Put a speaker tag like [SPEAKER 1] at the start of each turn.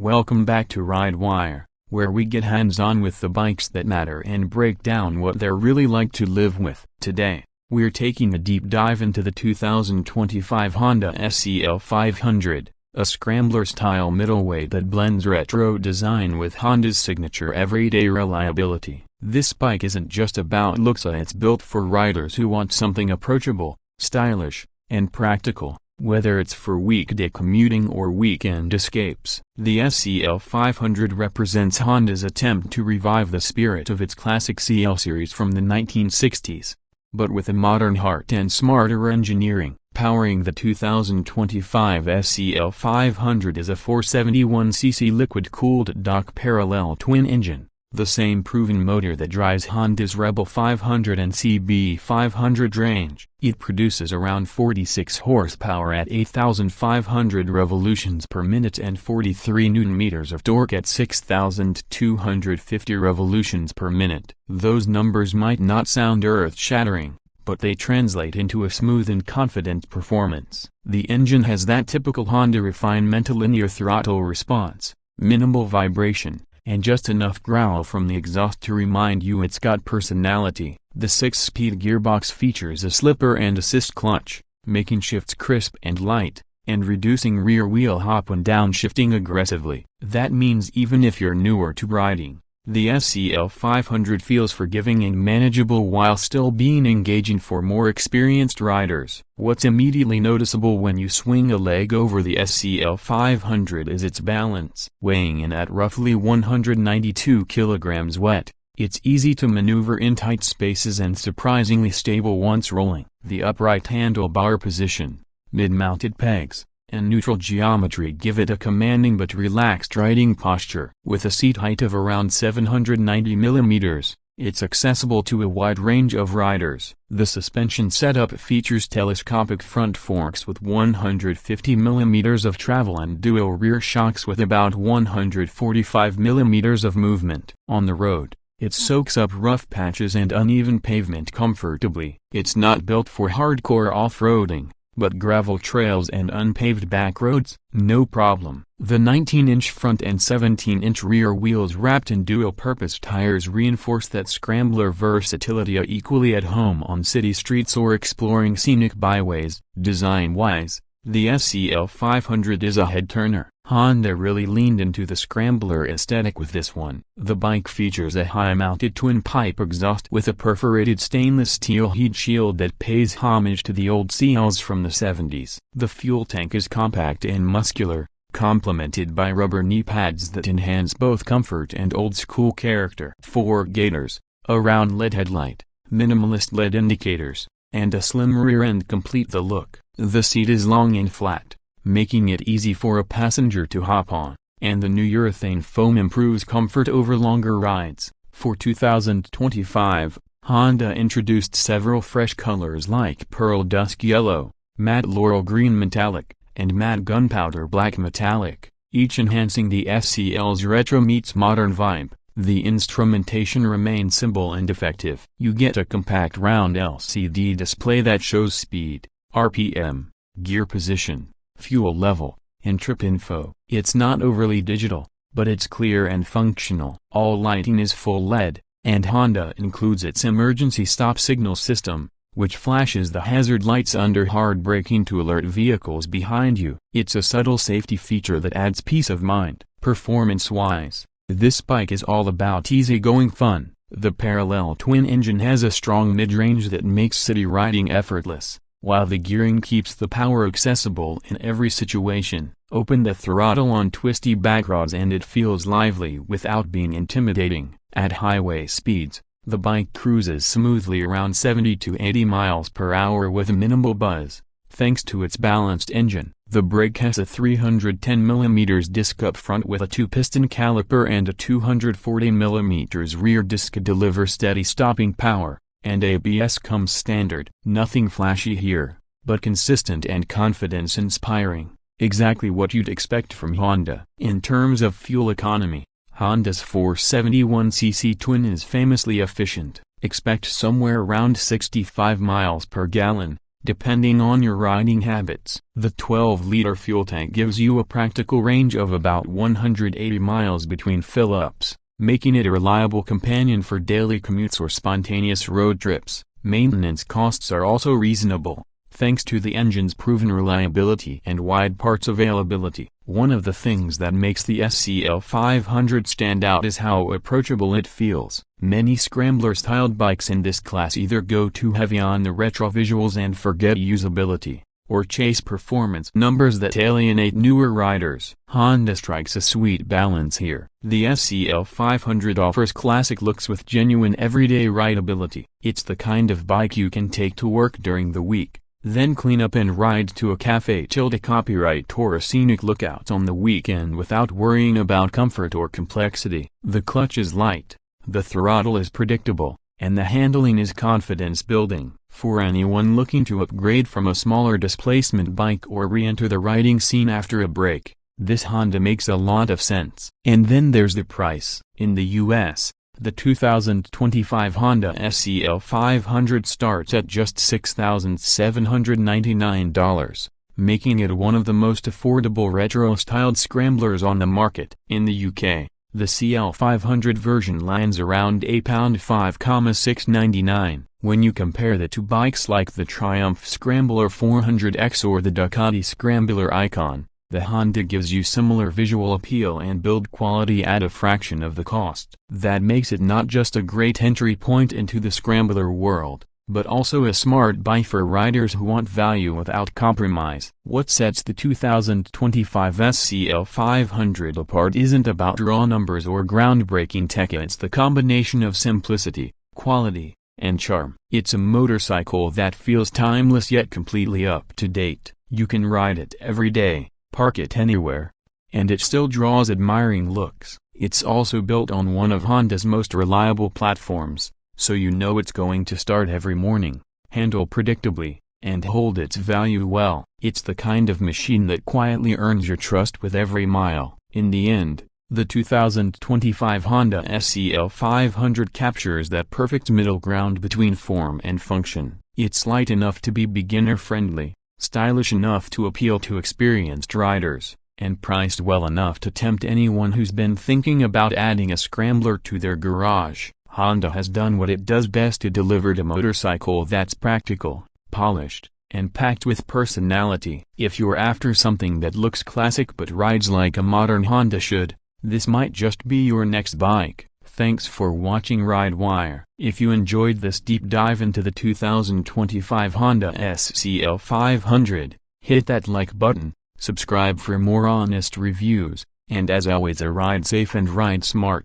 [SPEAKER 1] Welcome back to RideWire, where we get hands-on with the bikes that matter and break down what they're really like to live with. Today, we're taking a deep dive into the 2025 Honda SCL500, a Scrambler-style middleweight that blends retro design with Honda's signature everyday reliability. This bike isn't just about looks, it's built for riders who want something approachable, stylish, and practical. Whether it's for weekday commuting or weekend escapes. The SCL500 represents Honda's attempt to revive the spirit of its classic CL series from the 1960s, but with a modern heart and smarter engineering. Powering the 2025 SCL500 is a 471cc liquid-cooled Dock parallel twin engine, the same proven motor that drives Honda's Rebel 500 and CB500 range. It produces around 46 horsepower at 8,500 revolutions per minute and 43 Nm of torque at 6,250 revolutions per minute. Those numbers might not sound earth-shattering, but they translate into a smooth and confident performance. The engine has that typical Honda refinement: linear throttle response, minimal vibration, and just enough growl from the exhaust to remind you it's got personality. The 6-speed gearbox features a slipper and assist clutch, making shifts crisp and light, and reducing rear wheel hop when downshifting aggressively. That means even if you're newer to riding, the SCL500 feels forgiving and manageable while still being engaging for more experienced riders. What's immediately noticeable when you swing a leg over the SCL500 is its balance. Weighing in at roughly 192 kilograms wet, it's easy to maneuver in tight spaces and surprisingly stable once rolling. The upright handlebar position, mid-mounted pegs, and neutral geometry give it a commanding but relaxed riding posture. With a seat height of around 790 mm, it's accessible to a wide range of riders. The suspension setup features telescopic front forks with 150 mm of travel and dual rear shocks with about 145 mm of movement. On the road, it soaks up rough patches and uneven pavement comfortably. It's not built for hardcore off-roading, but gravel trails and unpaved back roads, no problem. The 19-inch front and 17-inch rear wheels wrapped in dual-purpose tires reinforce that Scrambler versatility equally at home on city streets or exploring scenic byways. Design-wise, the SCL500 is a head-turner. Honda really leaned into the Scrambler aesthetic with this one. The bike features a high-mounted twin-pipe exhaust with a perforated stainless steel heat shield that pays homage to the old CLs from the 70s. The fuel tank is compact and muscular, complemented by rubber knee pads that enhance both comfort and old-school character. 4 gaiters, a round LED headlight, minimalist LED indicators, and a slim rear end complete the look. The seat is long and flat, making it easy for a passenger to hop on, and the new urethane foam improves comfort over longer rides. For 2025, Honda introduced several fresh colors like pearl dusk yellow, matte laurel green metallic, and matte gunpowder black metallic, each enhancing the SCL's retro meets modern vibe. The instrumentation remains simple and effective. You get a compact round LCD display that shows speed, RPM, gear position, fuel level, and trip info. It's not overly digital, but it's clear and functional. All lighting is full LED, and Honda includes its emergency stop signal system, which flashes the hazard lights under hard braking to alert vehicles behind you. It's a subtle safety feature that adds peace of mind. Performance-wise, this bike is all about easy-going fun. The parallel twin engine has a strong mid-range that makes city riding effortless, while the gearing keeps the power accessible in every situation. Open the throttle on twisty backroads and it feels lively without being intimidating. At highway speeds, the bike cruises smoothly around 70 to 80 miles per hour with minimal buzz, thanks to its balanced engine. The brake has a 310 mm disc up front with a 2-piston caliper and a 240 mm rear disc to deliver steady stopping power, and ABS comes standard. Nothing flashy here, but consistent and confidence-inspiring. Exactly what you'd expect from Honda. In terms of fuel economy, Honda's 471cc twin is famously efficient. Expect somewhere around 65 miles per gallon, depending on your riding habits. The 12-liter fuel tank gives you a practical range of about 180 miles between fill-ups, making it a reliable companion for daily commutes or spontaneous road trips. Maintenance costs are also reasonable, thanks to the engine's proven reliability and wide parts availability. One of the things that makes the SCL500 stand out is how approachable it feels. Many Scrambler-styled bikes in this class either go too heavy on the retro visuals and forget usability, or chase performance numbers that alienate newer riders. Honda strikes a sweet balance here. The SCL500 offers classic looks with genuine everyday rideability. It's the kind of bike you can take to work during the week, then clean up and ride to a cafe / copyright or a scenic lookout on the weekend without worrying about comfort or complexity. The clutch is light, the throttle is predictable, and the handling is confidence-building. For anyone looking to upgrade from a smaller displacement bike or re-enter the riding scene after a break, this Honda makes a lot of sense. And then there's the price. In the US, the 2025 Honda SCL500 starts at just $6,799, making it one of the most affordable retro-styled scramblers on the market. In the UK, the CL500 version lands around £5,699. When you compare that to bikes like the Triumph Scrambler 400X or the Ducati Scrambler Icon, the Honda gives you similar visual appeal and build quality at a fraction of the cost. That makes it not just a great entry point into the Scrambler world, but also a smart buy for riders who want value without compromise. What sets the 2025 SCL500 apart isn't about raw numbers or groundbreaking tech, it's the combination of simplicity, quality, and charm. It's a motorcycle that feels timeless yet completely up to date. You can ride it every day, park it anywhere, and it still draws admiring looks. It's also built on one of Honda's most reliable platforms, so you know it's going to start every morning, handle predictably, and hold its value well. It's the kind of machine that quietly earns your trust with every mile. In the end, the 2025 Honda SCL500 captures that perfect middle ground between form and function. It's light enough to be beginner-friendly, stylish enough to appeal to experienced riders, and priced well enough to tempt anyone who's been thinking about adding a Scrambler to their garage. Honda has done what it does best to deliver a motorcycle that's practical, polished, and packed with personality. If you're after something that looks classic but rides like a modern Honda should, this might just be your next bike. Thanks for watching RideWire. If you enjoyed this deep dive into the 2025 Honda SCL500, hit that like button, subscribe for more honest reviews, and as always, ride safe and ride smart.